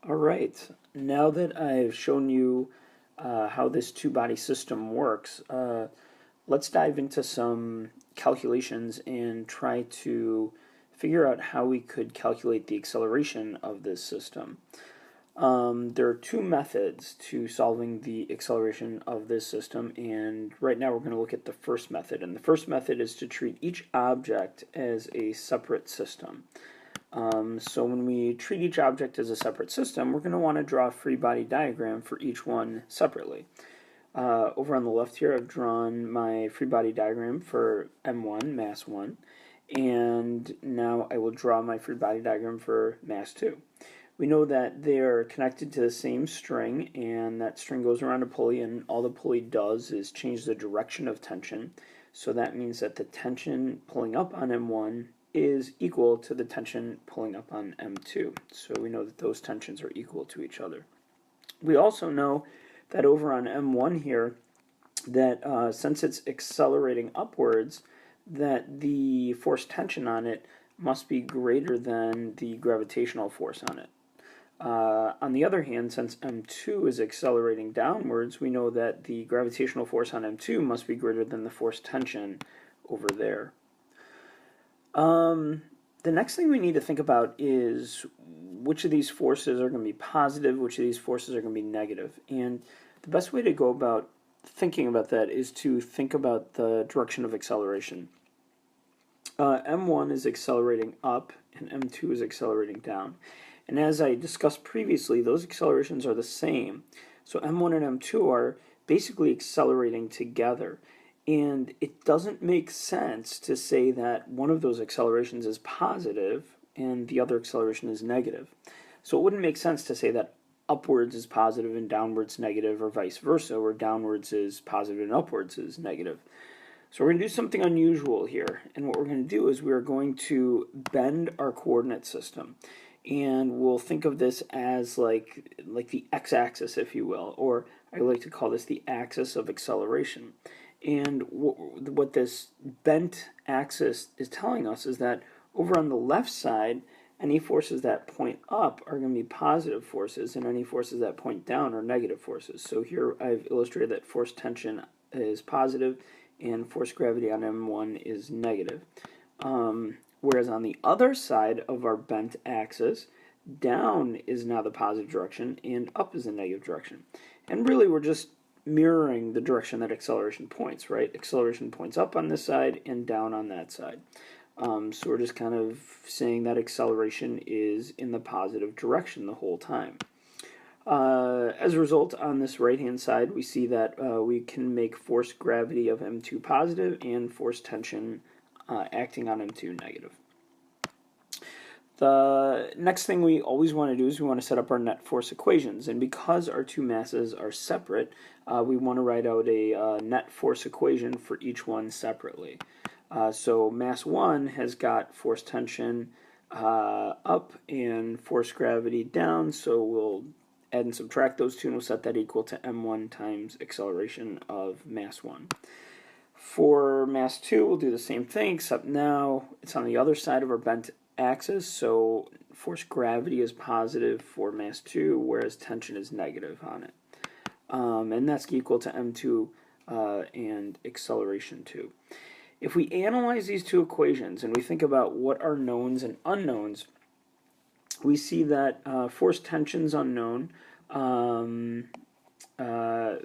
All right, now that I've shown you how this two-body system works, let's dive into some calculations and try to figure out how we could calculate the acceleration of this system. There are two methods to solving the acceleration of this system, and right now we're going to look at the first method. And the first method is to treat each object as a separate system. So when we treat each object as a separate system, we're going to want to draw a free body diagram for each one separately. Over on the left here, I've drawn my free body diagram for M1, mass 1, and now I will draw my free body diagram for mass 2. We know that they're connected to the same string, and that string goes around a pulley, and all the pulley does is change the direction of tension. So that means that the tension pulling up on M1 is equal to the tension pulling up on M2. So we know that those tensions are equal to each other. We also know that over on M1 here, that since it's accelerating upwards, that the force tension on it must be greater than the gravitational force on it. On the other hand, since M2 is accelerating downwards, we know that the gravitational force on M2 must be greater than the force tension over there. The next thing we need to think about is which of these forces are going to be positive, which of these forces are going to be negative. And the best way to go about thinking about that is to think about the direction of acceleration. M1 is accelerating up and M2 is accelerating down. And as I discussed previously, those accelerations are the same. So M1 and M2 are basically accelerating together. And it doesn't make sense to say that one of those accelerations is positive and the other acceleration is negative. So it wouldn't make sense to say that upwards is positive and downwards negative, or vice versa, where downwards is positive and upwards is negative. So we're going to do something unusual here. And what we're going to do is we're going to bend our coordinate system. And we'll think of this as like the x-axis, if you will, or I like to call this the axis of acceleration. And what this bent axis is telling us is that over on the left side, any forces that point up are going to be positive forces, and any forces that point down are negative forces. So here I've illustrated that force tension is positive and force gravity on M1 is negative. Whereas on the other side of our bent axis, down is now the positive direction and up is the negative direction. And really we're just mirroring the direction that acceleration points, right? Acceleration points up on this side and down on that side. So we're just kind of saying that acceleration is in the positive direction the whole time. As a result, on this right-hand side, we see that we can make force gravity of M2 positive and force tension acting on M2 negative. The next thing we always want to do is we want to set up our net force equations. And because our two masses are separate, we want to write out a net force equation for each one separately. So mass 1 has got force tension up and force gravity down, so we'll add and subtract those two and we'll set that equal to m1 times acceleration of mass 1. For mass 2, we'll do the same thing, except now it's on the other side of our bent axis, so force gravity is positive for mass 2, whereas tension is negative on it. And that's equal to m2 and acceleration 2. If we analyze these two equations and we think about what are knowns and unknowns, we see that force tension is unknown.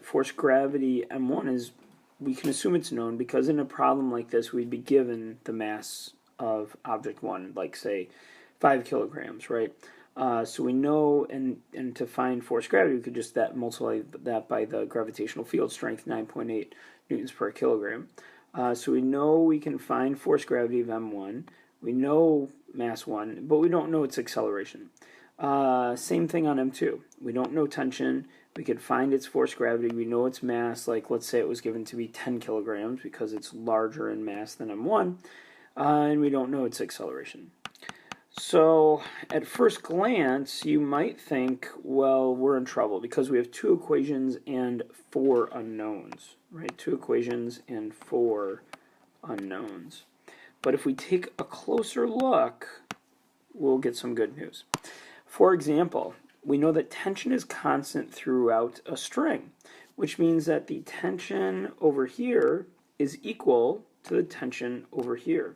Force gravity m1 is, we can assume it's known because in a problem like this we'd be given the mass of object 1, like say 5 kilograms, right? So we know, and to find force gravity, we could just multiply that by the gravitational field strength, 9.8 newtons per kilogram. So we know we can find force gravity of m1. We know mass 1, but we don't know its acceleration. Same thing on m2. We don't know tension. We could find its force gravity. We know its mass, like let's say it was given to be 10 kilograms because it's larger in mass than m1. And we don't know its acceleration. So at first glance, you might think, well, we're in trouble because we have two equations and 4 unknowns, right? 2 equations and 4 unknowns. But if we take a closer look, we'll get some good news. For example, we know that tension is constant throughout a string, which means that the tension over here is equal to the tension over here.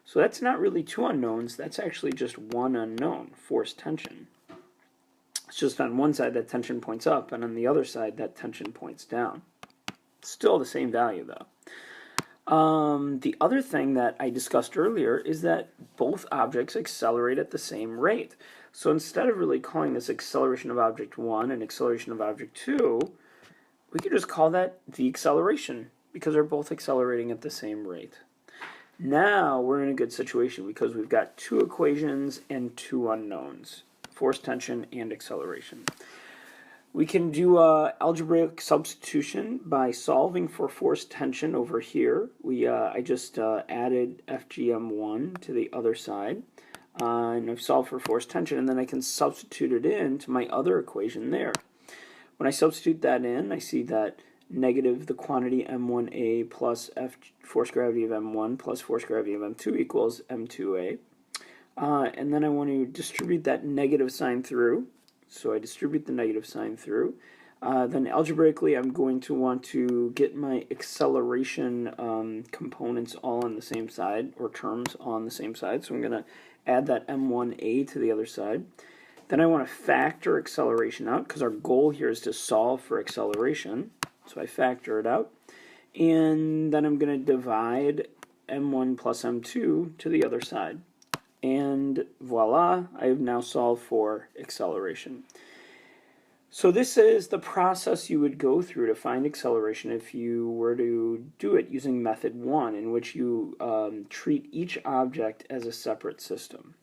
So that's not really two unknowns, that's actually just one unknown, force tension. It's just on one side that tension points up, and on the other side that tension points down. Still the same value though. The other thing that I discussed earlier is that both objects accelerate at the same rate. So instead of really calling this acceleration of object 1 and acceleration of object 2, we could just call that the acceleration, because they're both accelerating at the same rate. Now we're in a good situation because we've got two equations and two unknowns, force tension and acceleration. We can do algebraic substitution by solving for force tension over here. I just added FGM1 to the other side, and I've solved for force tension, and then I can substitute it into my other equation there. When I substitute that in, I see that negative the quantity m1a plus force gravity of m1 plus force gravity of m2 equals m2a. And then I want to distribute that negative sign through. So I distribute the negative sign through. Then algebraically, I'm going to want to get my acceleration components all on the same side, or terms on the same side. So I'm going to add that m1a to the other side. Then I want to factor acceleration out, because our goal here is to solve for acceleration. So I factor it out. And then I'm going to divide m1 plus m2 to the other side. And voila, I have now solved for acceleration. So this is the process you would go through to find acceleration if you were to do it using method 1, in which you treat each object as a separate system.